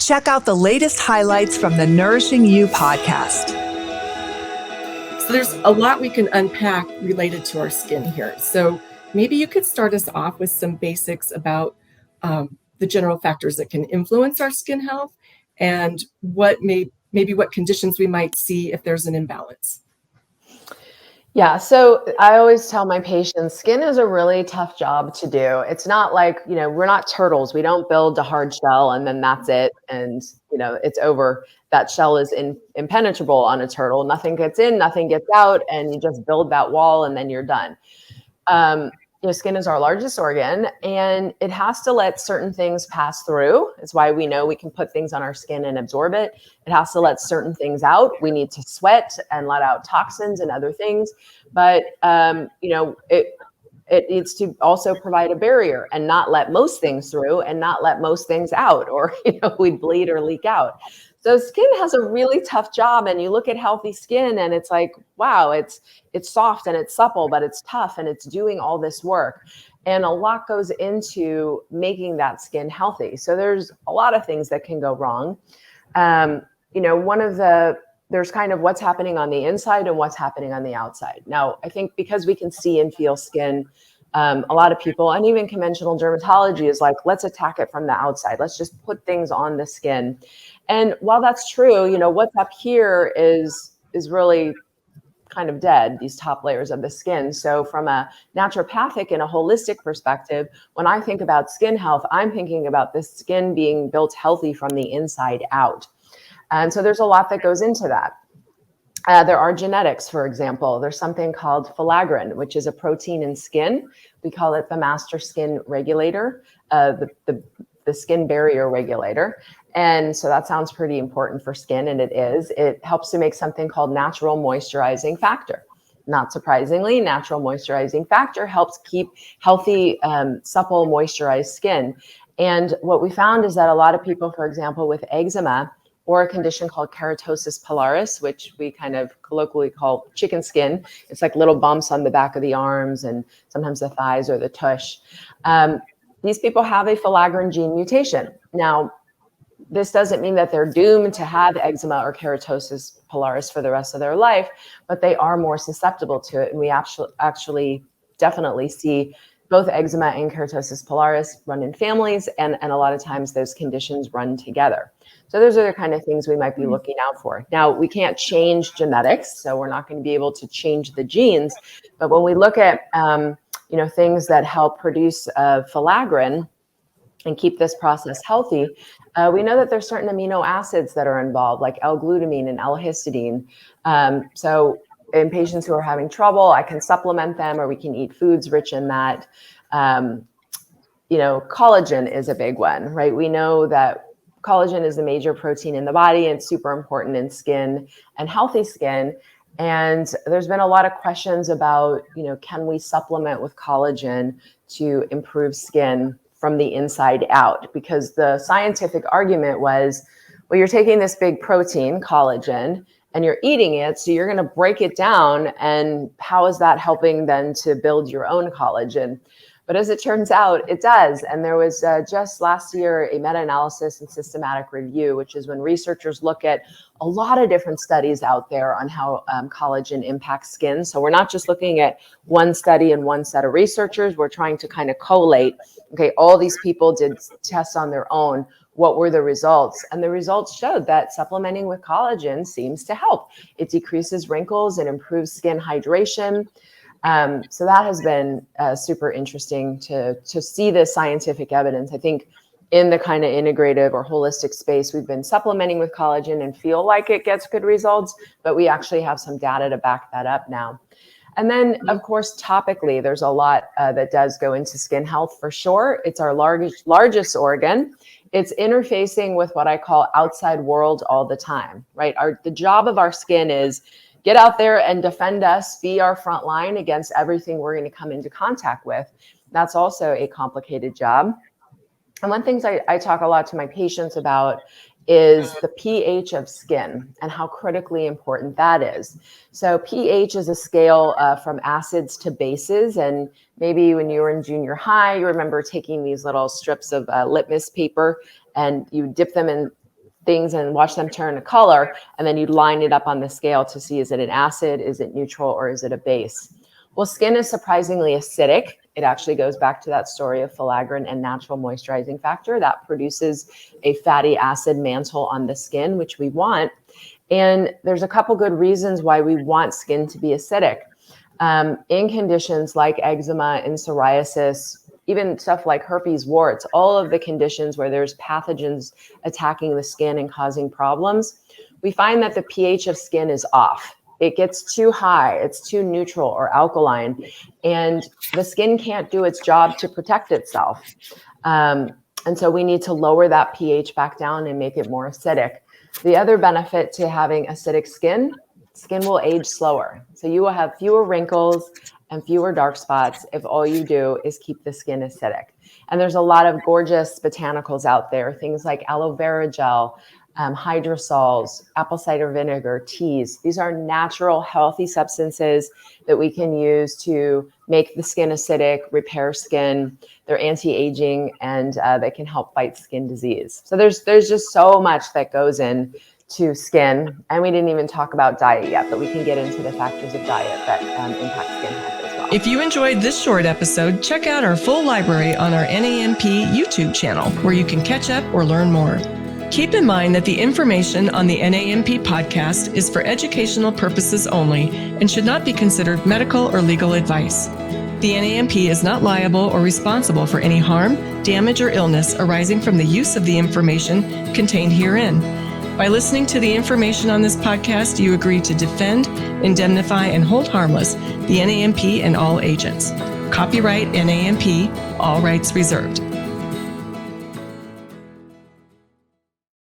Check out the latest highlights from the Nourishing You podcast. So there's a lot we can unpack related to our skin here. So maybe you could start us off with some basics about the general factors that can influence our skin health and maybe what conditions we might see if there's an imbalance. Yeah, so I always tell my patients, skin is a really tough job to do. It's not like, we're not turtles. We don't build a hard shell and then that's it. And, it's over. That shell is impenetrable on a turtle. Nothing gets in, nothing gets out, and you just build that wall and then you're done. Skin is our largest organ and it has to let certain things pass through. It's why we know we can put things on our skin and absorb it. It has to let certain things out. We need to sweat and let out toxins and other things. But, it needs to also provide a barrier and not let most things through and not let most things out, or, we'd bleed or leak out. So skin has a really tough job, and you look at healthy skin and it's like, wow, it's soft and it's supple, but it's tough and it's doing all this work. And a lot goes into making that skin healthy. So there's a lot of things that can go wrong. There's kind of what's happening on the inside and what's happening on the outside. Now, I think because we can see and feel skin, a lot of people, and even conventional dermatology is like, let's attack it from the outside. Let's just put things on the skin. And while that's true, what's up here is really kind of dead, these top layers of the skin. So from a naturopathic and a holistic perspective, when I think about skin health, I'm thinking about the skin being built healthy from the inside out. And so there's a lot that goes into that. There are genetics, for example. There's something called filaggrin, which is a protein in skin. We call it the master skin regulator, the skin barrier regulator. And so that sounds pretty important for skin, and it is. It helps to make something called natural moisturizing factor. Not surprisingly, natural moisturizing factor helps keep healthy, supple, moisturized skin. And what we found is that a lot of people, for example, with eczema, or a condition called keratosis pilaris, which we kind of colloquially call chicken skin. It's like little bumps on the back of the arms and sometimes the thighs or the tush. These people have a filaggrin gene mutation. Now, this doesn't mean that they're doomed to have eczema or keratosis pilaris for the rest of their life, but they are more susceptible to it. And we actually definitely see both eczema and keratosis pilaris run in families, and a lot of times those conditions run together. So those are the kind of things we might be looking out for. Now, we can't change genetics, so we're not going to be able to change the genes. But when we look at things that help produce filaggrin and keep this process healthy, we know that there's certain amino acids that are involved, like L-glutamine and L-histidine. So in patients who are having trouble, I can supplement them, or we can eat foods rich in that. Collagen is a big one, right? We know that collagen is a major protein in the body and super important in skin and healthy skin. And there's been a lot of questions about, can we supplement with collagen to improve skin from the inside out? Because the scientific argument was, well, you're taking this big protein, collagen, and you're eating it, so you're going to break it down. And how is that helping then to build your own collagen? But as it turns out, it does. And there was just last year a meta-analysis and systematic review, which is when researchers look at a lot of different studies out there on how collagen impacts skin. So we're not just looking at one study and one set of researchers. We're trying to kind of collate, okay, all these people did tests on their own. What were the results? And the results showed that supplementing with collagen seems to help. It decreases wrinkles, it improves skin hydration. So that has been super interesting to see the scientific evidence. I think in the kind of integrative or holistic space, we've been supplementing with collagen and feel like it gets good results, but we actually have some data to back that up now. And then, of course, topically, there's a lot that does go into skin health for sure. It's our largest organ. It's interfacing with what I call outside world all the time, right? The job of our skin is get out there and defend us, be our front line against everything we're going to come into contact with. That's also a complicated job. And one thing I talk a lot to my patients about is the pH of skin and how critically important that is. So pH is a scale from acids to bases. And maybe when you were in junior high, you remember taking these little strips of litmus paper and you dip them in things and watch them turn a color, and then you'd line it up on the scale to see, is it an acid, is it neutral, or is it a base? Well, skin is surprisingly acidic. It actually goes back to that story of filaggrin and natural moisturizing factor that produces a fatty acid mantle on the skin, which we want. And there's a couple good reasons why we want skin to be acidic. In conditions like eczema and psoriasis, even stuff like herpes, warts, all of the conditions where there's pathogens attacking the skin and causing problems, we find that the pH of skin is off. It gets too high, it's too neutral or alkaline, and the skin can't do its job to protect itself. And so we need to lower that pH back down and make it more acidic. The other benefit to having acidic skin will age slower. So you will have fewer wrinkles and fewer dark spots if all you do is keep the skin acidic. And there's a lot of gorgeous botanicals out there, things like aloe vera gel, hydrosols, apple cider vinegar, teas. These are natural, healthy substances that we can use to make the skin acidic, repair skin. They're anti-aging, and they can help fight skin disease. So there's just so much that goes in to skin. And we didn't even talk about diet yet, but we can get into the factors of diet that impact skin health as well. If you enjoyed this short episode, check out our full library on our NAMP YouTube channel, where you can catch up or learn more. Keep in mind that the information on the NAMP podcast is for educational purposes only and should not be considered medical or legal advice. The NAMP is not liable or responsible for any harm, damage, or illness arising from the use of the information contained herein. By listening to the information on this podcast, you agree to defend, indemnify, and hold harmless the NAMP and all agents. Copyright NAMP, all rights reserved.